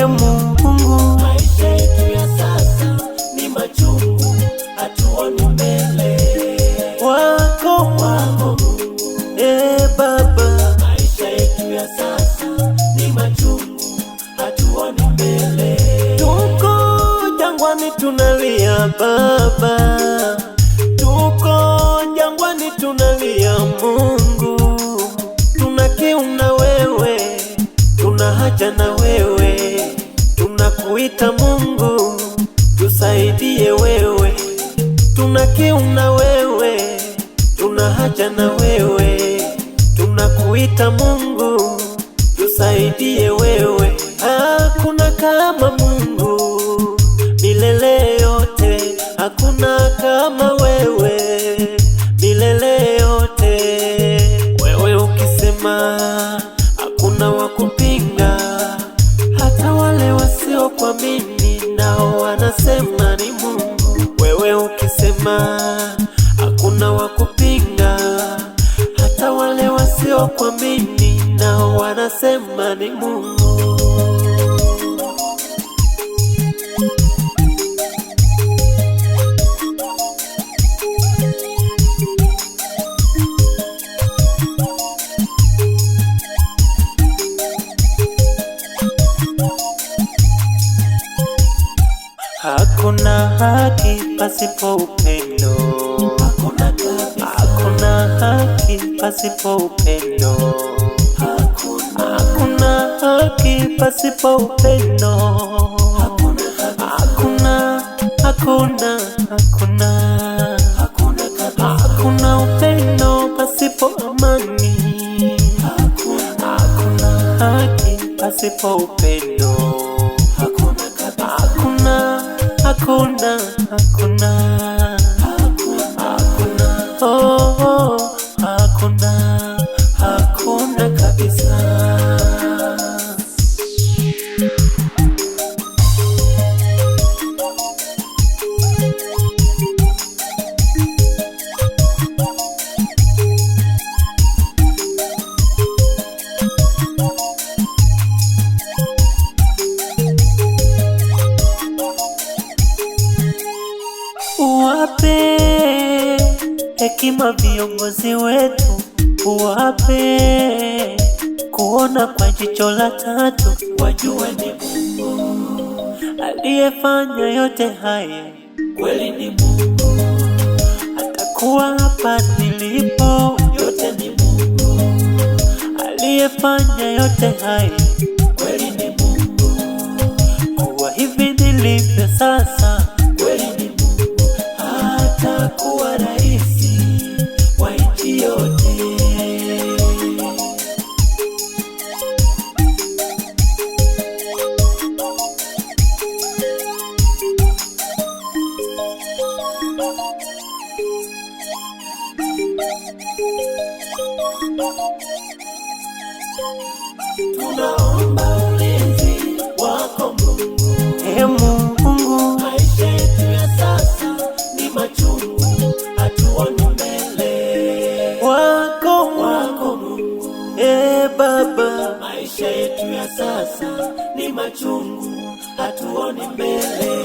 Mungu, maisha yetu ya sasa ni machungu, hatuoni mbele. wako Mungu, Baba, maisha yetu ya sasa ni machungu, hatuoni mbele. tuko jangwani tunalia Baba, tuko jangwani tunalia Mungu, tuna kiu na wewe, tuna haja na wewe, tunakuita Mungu, tusaidie wewe, tuna kiu na wewe, tuna haja na wewe, tunakuita Mungu, tusaidie wewe. Hakuna kama Mungu milele yote, hakuna kama wewe milele yote. Wewe ukisema hakuna wa kupinga, hata wale wasiokuamini nao wanasema ni Mungu. Wewe ukisema hakuna wa kupinga, hata wale wasiokuamini nao wanasema ni Mungu. Hakuna haki pasipo upendo, hakuna haki pasipo upendo, hakuna haki pasipo upendo, hakuna upendo pasipo amani, hakuna haki pasipo upendo, hakuna hakuna kabisa. Uwape hekima viongozi wetu, uwape kuona kwa jicho la tatu, wajue ni Mungu aliyefanya yote haya, kweli ni Mungu, atakuwa hapa nilipo, yote ni Mungu, aliyefanya yote haya, kweli ni Mungu, kuwa hivi nilivyo sasa, kweli ni Mungu. Hatakuwa raisi wa nchi yote. Tunaomba ulinzi wako Mungu, Mungu, maisha yetu ya sasa ni machungu, hatuoni mbele. wako Mungu, Baba, maisha yetu ya sasa ni machungu, hatuoni mbele.